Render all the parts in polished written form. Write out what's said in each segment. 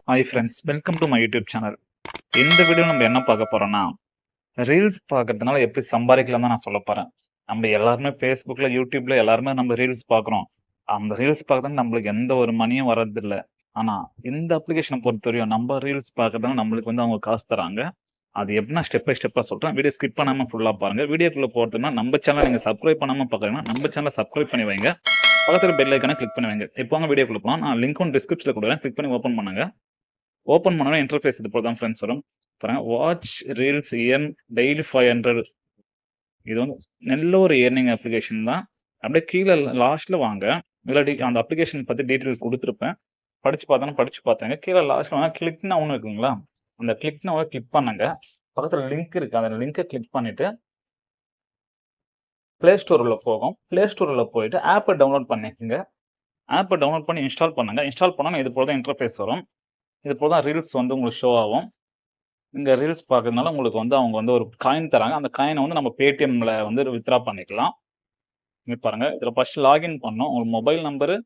Hi friends, welcome to my YouTube channel. இந்த video நம்ம என்ன பார்க்க போறோம்னா, ரீல்ஸ் பார்க்கறதுனால எப்படி சம்பாதிக்கலாம் தான் நான் சொல்ல போறேன். நம்ம எல்லாருமே Facebookல, யூடியூப்ல எல்லாருமே நம்ம ரீல்ஸ் பார்க்குறோம். அந்த ரீல்ஸ் பார்க்கறதுனால நம்மளுக்கு எந்த ஒரு மணியும் வர்றதில்ல. ஆனா, இந்த அப்ளிகேஷன பொறுத்தவரையும் நம்ம ரீல்ஸ் பார்க்கறதுனால நம்மளுக்கு அவங்க காசு தராங்க. அது எப்படின்னா ஸ்டெப் பை ஸ்டெப்பா சொல்றேன். வீடியோ ஸ்கிப் பண்ணாம ஃபுல்லா பாருங்க. வீடியோக்குள்ள போறதுன்னா நம்ம சேனல நீங்க சப்ஸ்கிரைப் பண்ணாம பார்க்குறீங்கன்னா, நம்ம சேனல சப்ஸ்கிரைப் பண்ணி வைங்க. பக்கத்துல பெல் ஐகான கிளிக் பண்ணி வைங்க. இப்போ வாங்க வீடியோக்குள்ள போலாம். நான் லிங்க்கும் டிஸ்கிரிப்ஷன்ல குடுக்குறேன். கிளிக் பண்ணி ஓப்பன் பண்ணுங்க. ஓப்பன் பண்ணோனே இன்டர்ஃபேஸ் இது போல தான் ஃப்ரெண்ட்ஸ் வரும். பாருங்க, வாட்ச் ரீல்ஸ் ஏர்ன் டெய்லி 500. இது வந்து நல்ல ஒரு ஏர்னிங் அப்ளிகேஷன் தான். அப்படியே கீழ லாஸ்ட்ல வாங்க. இல்லாட்டி அந்த அப்ளிகேஷன் பத்தி டீட்டெயில்ஸ் குடுத்துருப்பேன். படிச்சு பார்த்தேங்க. கீழ லாஸ்ட்ல வாங்க, கிளிக் நவ்னு இருக்குங்களா? அந்த கிளிக் நவ்வ கிளிக் பண்ணுங்க. பக்கத்துல லிங்க் இருக்கு. அந்த லிங்க கிளிக் பண்ணிட்டு Play Store உள்ள போகும். Play Store உள்ள போயிட்டு ஆப்ப டவுன்லோட் பண்ணிக்கங்க. ஆப்ப டவுன்லோட் பண்ணி இன்ஸ்டால் பண்ணுங்க. இன்ஸ்டால் பண்ணோனே இது போல தான் இன்டர்ஃபேஸ் வரும். இது போல தான் ரீல்ஸ் வந்து உங்களுக்கு ஷோ ஆகும். இங்க ரீல்ஸ் பார்க்கறதுனால உங்களுக்கு அவங்க வந்து ஒரு காயின் தராங்க. அந்த காயின வந்து நம்ம Paytmல வந்து வித்ட்ரா பண்ணிக்கலாம். இங்க பாருங்க, இதுல ஃபர்ஸ்ட் லாகின் பண்ணணும். உங்க மொபைல் நம்பரு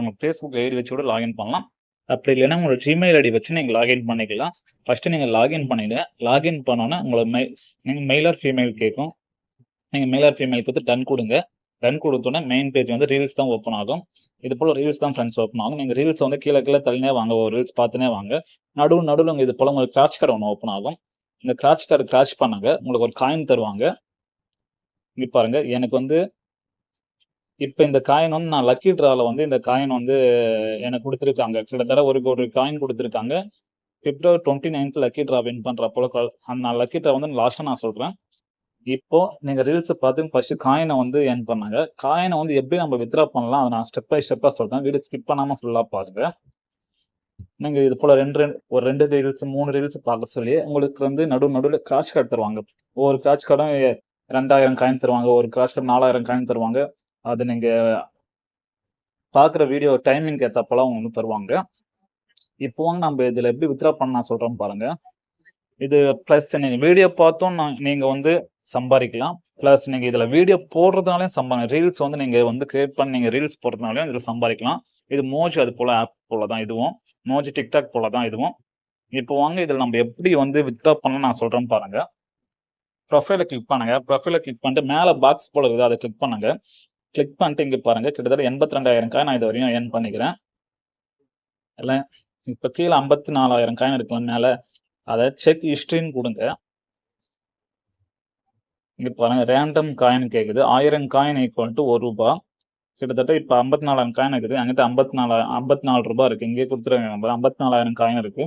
உங்க Facebook ஐடி வச்சு கூட லாகின் பண்ணலாம். அப்படி இல்லைன்னா உங்களோட Gmail ஐடி வச்சு நீங்க லாகின் பண்ணிக்கலாம். ஃபர்ஸ்ட் நீங்க லாகின் பண்ணிடுங்க. லாகின் பண்ணோனே உங்களோட நீங்க மெயில் ஆர் ஃபீமேல் கேட்கும். நீங்க மெயில் ஆர் ஃபீமேல் கொடுத்து டன் கொடுங்க. டன் கொடுத்தோன்னே மெயின் பேஜ் வந்து ரீல்ஸ் தான் ஓப்பன் ஆகும். இது போல ரீல்ஸ் தான் ஃப்ரெண்ட்ஸ் ஓப்பன் ஆகும். நீங்க ரீல்ஸ் வந்து கீழ தள்ளினே வாங்க. ஒரு ரீல்ஸ் பார்த்துனே வாங்க. நடுவுல இது போல உங்களுக்கு ஸ்க்ராட்ச் கார்டு ஒன்று ஓப்பன் ஆகும். இந்த ஸ்க்ராட்ச் கார்டு ஸ்க்ராட்ச் பண்ணுங்க. உங்களுக்கு ஒரு காயின் தருவாங்க. இங்க பாருங்க, எனக்கு வந்து இப்ப இந்த காயின் வந்து நான் லக்கி டிரால வந்து இந்த காயின் வந்து எனக்கு குடுத்துருக்காங்க. கிட்டத்தட்ட ஒரு காயின் குடுத்துருக்காங்க. February 29th lucky draw win பண்றப்போ அந்த லக்கி டிரா வந்து லாஸ்ட்டா நான் சொல்றேன். இப்போ நீங்க ரீல்ஸ பார்த்து ஃபர்ஸ்ட் காயின வந்து ஏர்ன் பண்ணாங்க. காயின வந்து எப்படி நம்ம வித்ட்ரா பண்ணலாம், அத நான் ஸ்டெப் பை ஸ்டெப்பா சொல்றேன். வீடியோ ஸ்கிப் பண்ணாம ஃபுல்லா பாருங்க. நீங்க இது போல 2 ரீல்ஸ் 3 ரீல்ஸ் பார்க்க சொல்லி உங்களுக்கு வந்து நடுவுல ஸ்க்ராட்ச் கார்டு தருவாங்க. ஒவ்வொரு ஸ்க்ராட்ச் கார்டும் 2000 காயின் தருவாங்க. ஒரு ஸ்க்ராட்ச் கார்டு 4000 காயின் தருவாங்க. அது நீங்க பார்க்குற வீடியோ டைமிங்க்கு ஏத்தாப்போல வந்து தருவாங்க. இப்போ நம்ம இதுல எப்படி வித்ட்ரா பண்ண நான் சொல்றேன் பாருங்க. இது பிளஸ் நீங்க வீடியோ பார்த்தும் நீங்க வந்து சம்பாதிக்கலாம். பிளஸ் நீங்க இதுல வீடியோ போடுறதுனாலயும் ரீல்ஸ் வந்து நீங்க வந்து கிரியேட் பண்ணி நீங்க ரீல்ஸ் போடுறதுனாலயும் இதுல சம்பாதிக்கலாம். இது மோஜ் அது போல ஆப் போல தான் இதுவும். மோஜ் டிக்டாக் போல தான் இதுவும். இப்போ வாங்க இதுல நம்ம எப்படி வந்து வித்ட்ரா பண்ணலாம் நான் சொல்றேன் பாருங்க. ப்ரொஃபைல கிளிக் பண்ணுங்க. ப்ரொஃபைல கிளிக் பண்ணிட்டு மேல பாக்ஸ் போல இருக்குது, அதை கிளிக் பண்ணுங்க. கிளிக் பண்ணிட்டு இங்க பாருங்க, கிட்டத்தட்ட 82,000 காயின் நான் இது வரையும் ஏர்ன் பண்ணிக்கிறேன். இல்ல இப்ப கீழ 54,000 காயின் இருக்குல்ல மேல, அதை செக் ஹிஸ்டரின்னு கொடுங்க. இங்க பாருங்க, ரேண்டம் காயின் கேக்குது. 1000 காயின் ஈக்குவல் டு ₹1. கிட்டத்தட்ட இப்ப 54,000 காயின் இருக்குது. என்கிட்ட 54 ரூபாய் இருக்கு. இங்கே கொடுத்துருங்க. 54,000 காயின் இருக்கு.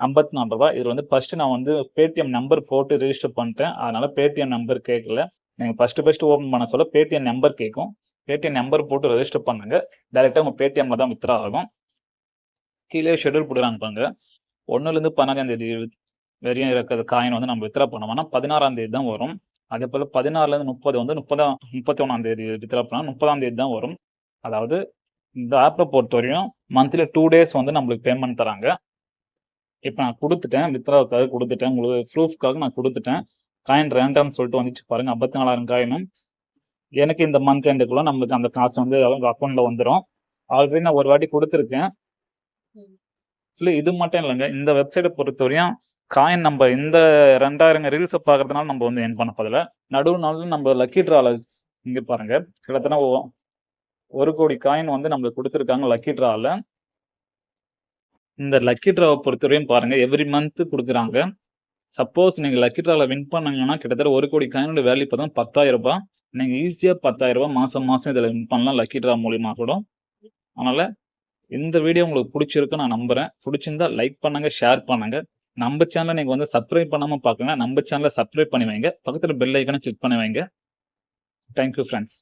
₹54. இது வந்து ஃபர்ஸ்ட் நான் வந்து Paytm நம்பர் போட்டு ரெஜிஸ்டர் பண்ணிட்டேன். அதனால Paytm நம்பர் கேட்கல. நீங்க ஃபர்ஸ்ட் ஓபன் பண்ண சொல்ல Paytm நம்பர் கேட்கும். Paytm நம்பர் போட்டு ரெஜிஸ்டர் பண்ணுங்க. டைரக்டா உங்க Paytmல தான் வித்ட்ரா ஆகும். கீழே ஷெட்யூல் கொடுக்குறாங்க பாருங்க. 1ல இருந்து 15ஆம் தேதி வரையும் இருக்கிற காயின் வந்து நம்ம வித்ட்ரா பண்ணுவோம்னா 16ஆம் தேதி தான் வரும். அதே போல 16ல இருந்து 30 வந்து 31ஆம் தேதி வித்ட்ரா பண்ணா 30ஆம் தேதி தான் வரும். அதாவது இந்த ஆப்பை பொறுத்தவரையும் மந்த்லி 2 டேஸ் வந்து நம்மளுக்கு பேமெண்ட் தராங்க. இப்ப நான் குடுத்துட்டேன். வித்ட்ராவுக்காக குடுத்துட்டேன். உங்களுக்கு ப்ரூஃப்காக நான் குடுத்துட்டேன். காயின் ரேண்டம்னு சொல்லிட்டு வந்துச்சு பாருங்க. 54,000 காயினும். எனக்கு இந்த மந்த் எண்டுக்குள்ள நம்மளுக்கு அந்த காசு வந்து அக்கௌண்ட்ல வந்துரும். ஆல்ரெடி நான் ஒரு வாட்டி குடுத்துருக்கேன். இது மட்டும் இல்லைங்க. இந்த வெப்சைட்டை பொறுத்தவரையும் காயின் நம்ம இந்த 2000 ரீல்ஸை பார்க்கறதுனால நம்ம வந்து ஏர்ன் பண்ண போதில்ல. நடுவுல நம்ம லக்கி டிரால இங்க பாருங்க, கிட்டத்தட்ட 1 கோடி காயின் வந்து நம்மளுக்கு கொடுத்துருக்காங்க லக்கி டிரால. இந்த லக்கி டிராவை பொறுத்தவரையும் பாருங்க, எவ்ரி மந்த் கொடுக்குறாங்க. சப்போஸ் நீங்க லக்கி டிரால வின் பண்ணீங்கன்னா கிட்டத்தட்ட 1 கோடி காயினோட வேல்யூ பார்த்தா ₹10,000. நீங்க ஈஸியா ₹10,000 மாசம் இதுல வின் பண்ணலாம் லக்கி டிரா மூலியமா கூட. அதனால இந்த வீடியோ உங்களுக்கு பிடிச்சிருக்கு நான் நம்புறேன். பிடிச்சிருந்தா லைக் பண்ணுங்க, ஷேர் பண்ணுங்க. நம்ம சேனலை நீங்க வந்து சப்ஸ்கிரைப் பண்ணாம பார்க்கங்க. நம்ம சேனலை சப்ஸ்கிரைப் பண்ணி வைங்க. பக்கத்துல பெல் ஐக்கானை கிளிக் பண்ணி வைங்க. Thank you friends.